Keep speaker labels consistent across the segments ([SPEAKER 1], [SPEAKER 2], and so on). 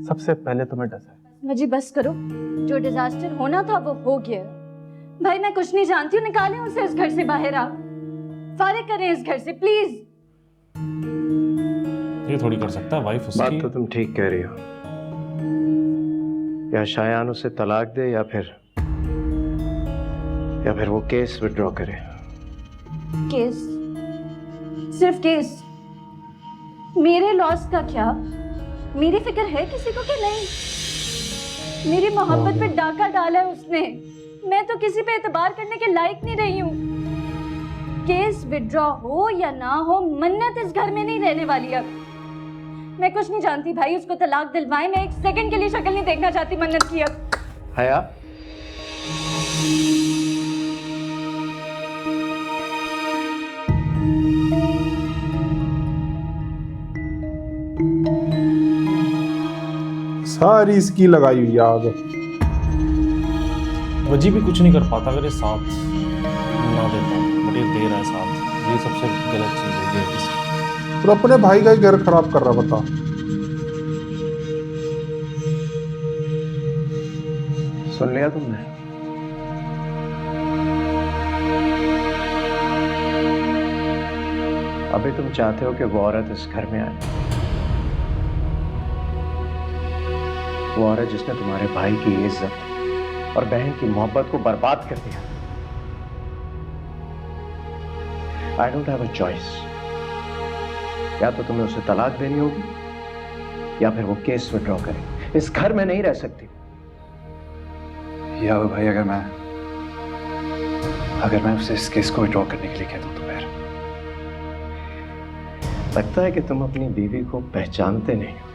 [SPEAKER 1] सबसे पहले तुम्हें डस है।
[SPEAKER 2] मजी बस करो, जो डिजास्टर होना था वो हो गया। भाई मैं कुछ नहीं जानती हूँ, निकालें उसे इस घर से बाहर। आप फारिग करें इस घर से प्लीज।
[SPEAKER 3] ये थोड़ी कर सकता है वाइफ उसकी।
[SPEAKER 4] बात तो तुम ठीक कह रही हो। या शायान उसे तलाक दे या फिर वो केस विड्रॉ करे।
[SPEAKER 2] केस? सिर्फ केस? मेरे लॉस का क्या? मेरी फिक्र है किसी को कि नहीं? मेरी मोहब्बत पे डाका डाला है उसने। मैं तो किसी पे एतबार करने के लायक नहीं रही हूँ। केस विड्रॉ हो या ना हो, मन्नत इस घर में नहीं रहने वाली अब। मैं कुछ नहीं जानती भाई, उसको तलाक दिलवाएं। मैं एक सेकंड के लिए शक्ल नहीं देखना चाहती मन्नत की अब।
[SPEAKER 4] हया,
[SPEAKER 1] सारी इसकी लगाई हुई आग।
[SPEAKER 3] वजी भी कुछ नहीं कर पाता अगर ये साथ ना देता, बट ये दे रहा है साथ। ये सबसे गलत चीज है ये इसकी।
[SPEAKER 1] तो अपने भाई का ही घर खराब कर रहा, बता।
[SPEAKER 4] सुन लिया तुमने? अभी तुम चाहते हो कि वो औरत इस घर में आए, वो औरत जिसने तुम्हारे भाई की इज्जत और बहन की मोहब्बत को बर्बाद कर दिया। I don't have a choice. या तो तुम्हें उसे तलाक देनी होगी या फिर वो केस विड्रॉ करे। इस घर में नहीं रह सकती।
[SPEAKER 5] या भाई, अगर मैं उसे इस केस को विड्रॉ करने के लिए कह दूं तो फिर?
[SPEAKER 4] लगता है कि तुम अपनी बीवी को पहचानते नहीं हो।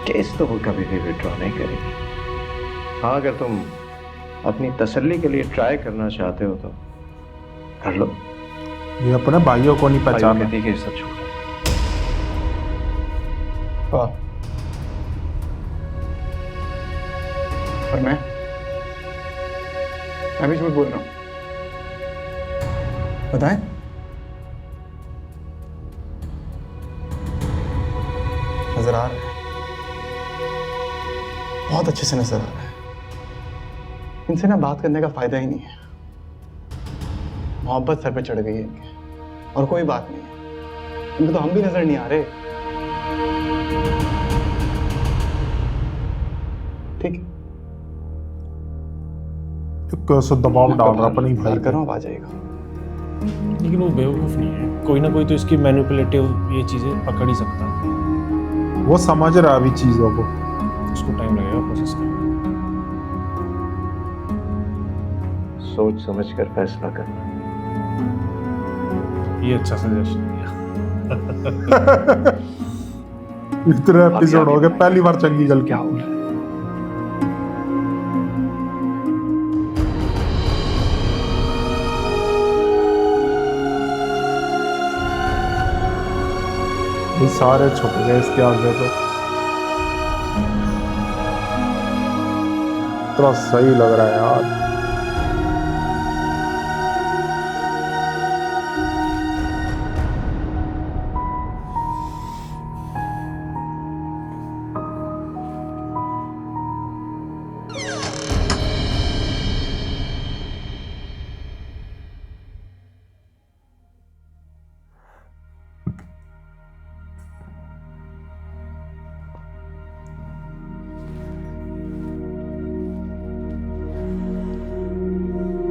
[SPEAKER 4] केस तो वो कभी भी विड्रॉ नहीं करेगी। हाँ, अगर तुम अपनी तसल्ली के लिए ट्राई करना चाहते हो तो कर लो।
[SPEAKER 1] ये अपने भाइयों को नहीं पहचान।
[SPEAKER 5] कहती है कि सब झूठ है। और मैं भी झूठ बोल रहा हूं। बताएं? नजर आ रहा है, बहुत अच्छे से नजर आ रहा है। इनसे ना बात करने का फायदा ही नहीं है। मोहब्बत सर पे चढ़ गई है इनके, और कोई बात नहीं है। इनको तो हम भी नजर नहीं आ रहे। ठीक है,
[SPEAKER 1] कैसे दबाव डाल रहा अपने भाई
[SPEAKER 5] करो,
[SPEAKER 1] पर।
[SPEAKER 5] अब आ जाएगा।
[SPEAKER 3] लेकिन वो बेवकूफ नहीं है, कोई ना कोई तो इसकी मैनिपुलेटिव ये चीजें पकड़ ही सकता है।
[SPEAKER 1] वो समझ रहा अभी चीजों को।
[SPEAKER 3] उसको टाइम लगेगा प्रोसेस करने।
[SPEAKER 4] सोच समझ कर फैसला करना।
[SPEAKER 3] ये अच्छा सजेशन दिया।
[SPEAKER 1] इतने एपिसोड हो गए, पहली बार चंगी गल
[SPEAKER 4] क्या हो रहा है?
[SPEAKER 1] ये सारे छुप गए इसके आगे तो। इतना सही लग रहा है यार।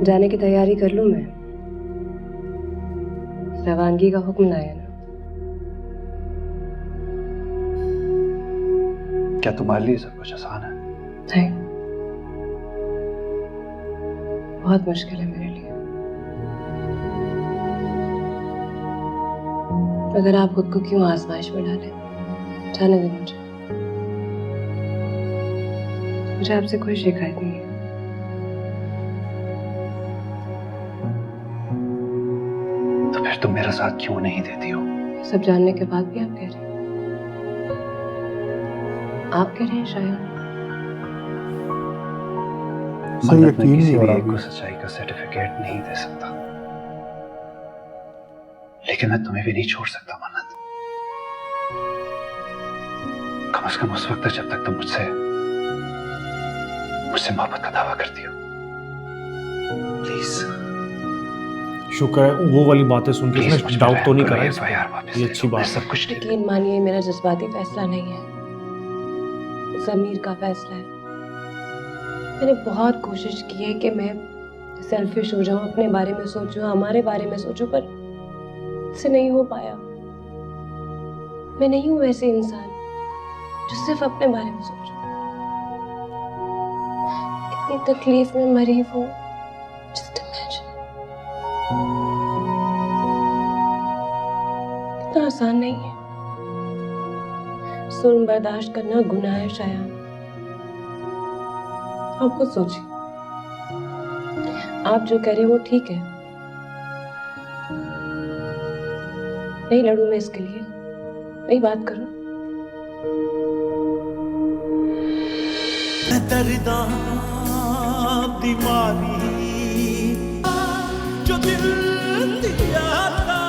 [SPEAKER 6] जाने की तैयारी कर लूं मैं? रवानगी का हुक्म ना है ना?
[SPEAKER 5] क्या तुम्हारे लिए सब कुछ आसान है?
[SPEAKER 6] नहीं, बहुत मुश्किल है मेरे लिए। अगर आप खुद को क्यों आजमाइश में डालें? जाने दें मुझे आपसे कोई शिकायत नहीं है।
[SPEAKER 5] तो फिर तुम मेरा साथ क्यों नहीं देती हो?
[SPEAKER 6] सब जानने के बाद भी आप कह रहे हैं? आप कह रहे हैं शायद
[SPEAKER 1] सही
[SPEAKER 5] मन्नत में
[SPEAKER 1] यकीन
[SPEAKER 5] किसी
[SPEAKER 1] नहीं हो
[SPEAKER 5] भी
[SPEAKER 1] रहा
[SPEAKER 5] एक को
[SPEAKER 1] अभी।
[SPEAKER 5] सच्चाई का सर्टिफिकेट नहीं दे सकता, लेकिन मैं तुम्हें भी नहीं छोड़ सकता मन्नत।
[SPEAKER 7] कम से कम उस वक्त जब तक तुम मुझसे मोहब्बत का दावा करती हो। प्लीज
[SPEAKER 3] शुक्र है वो वाली बातें सुन के इसने डाउट तो नहीं करा इस पे।
[SPEAKER 7] यार वापस
[SPEAKER 3] ये अच्छी बात
[SPEAKER 7] सब कुछ ठीक है।
[SPEAKER 6] यकीन मानिए मेरा जज्बाती फैसला नहीं है, ज़मीर का फैसला है। मैंने बहुत कोशिश की है कि मैं सेल्फिश हो जाऊं, अपने बारे में सोचूं, हमारे बारे में सोचूं, पर इससे नहीं हो पाया। मैं नहीं हूं वैसे इंसान जो सिर्फ अपने बारे में सोचूं। इतनी तकलीफ में मरी हूं, जस्ट इमेजिन। इतना आसान नहीं है। जुल्म बर्दाश्त करना गुनाह है शायद। आप खुद सोचिए, आप जो कह रहे हैं वो ठीक है। नहीं लड़ूं मैं इसके लिए, नहीं बात करूं।
[SPEAKER 8] दर्दा दीवारी जो दिल दिया था,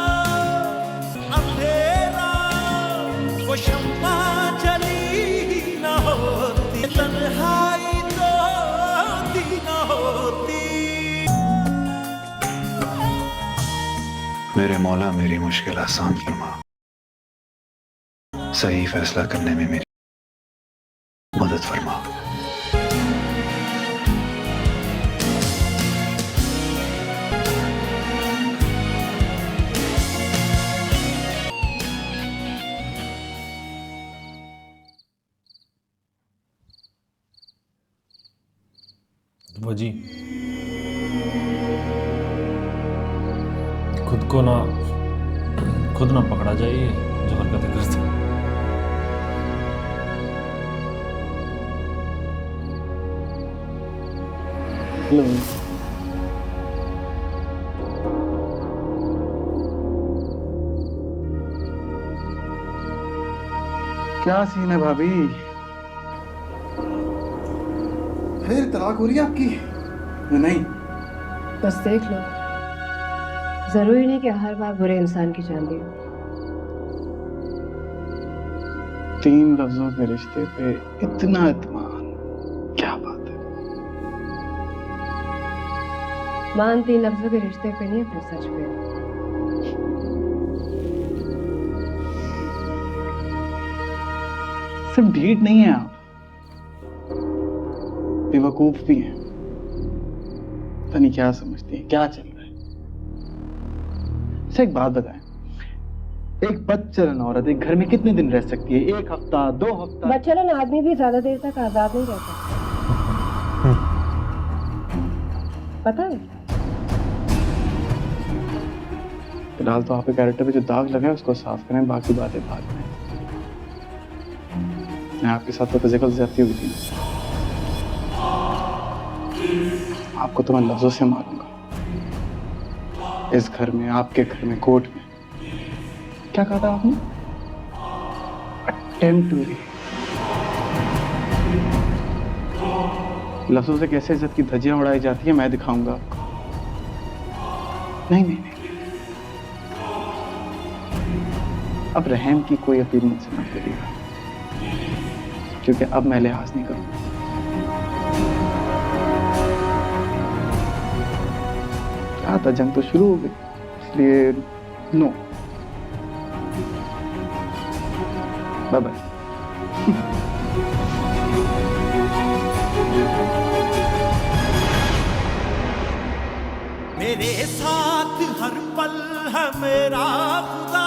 [SPEAKER 8] अंधेरा वो शम्मा जली न होती, तन्हाई तो दी न होती।
[SPEAKER 7] मेरे मौला मेरी मुश्किल आसान फरमा, सही फैसला करने में मेरी मदद फरमा।
[SPEAKER 3] वजी खुद ना पकड़ा जाए ये जो हरकतें करते हैं।
[SPEAKER 5] क्या सीन है भाभी? फिर तलाक हो रही है आपकी? नहीं।
[SPEAKER 6] बस देख लो, जरूरी नहीं कि हर बार बुरे इंसान की चांदी हो।
[SPEAKER 5] 3 लफ्जों के रिश्ते पे इतना इत्मीनान, क्या बात है।
[SPEAKER 6] मान 3 लफ्जों के रिश्ते पे नहीं, अपने सच पे।
[SPEAKER 5] सिर्फ ढीठ नहीं है आप, बेवकूफ भी हैं। पता नहीं क्या समझती हैं, क्या चल रहा है। अच्छा एक बात बताएं, एक बदचलन औरत एक घर में कितने दिन रह सकती है? 1 हफ्ता, 2 हफ्ता?
[SPEAKER 6] बदचलन आदमी भी ज्यादा देर तक आजाद नहीं रहता, पता है?
[SPEAKER 5] फिलहाल तो आपके कैरेक्टर पे जो दाग लगा है उसको साफ करें, बाकी बातें बाद में। मैं आपके साथ तो फिजिकल ज्यादती हुई थी, आपको तो मैं लफ्जों से मारूंगा। इस घर में, आपके घर में, कोर्ट में। क्या कहा था आपने? Attempt to rape. लफ्जों से कैसे इज्जत की धज्जियां उड़ाई जाती है मैं दिखाऊंगा आपको। नहीं नहीं नहीं, अब रहम की कोई अपील मुझसे मत करिएगा, क्योंकि अब मैं लिहाज नहीं करूंगा। क्या था, जंग तो शुरू हो गई, इसलिए नो। Bye bye.
[SPEAKER 8] मेरे साथ हर पल है मेरा खुदा,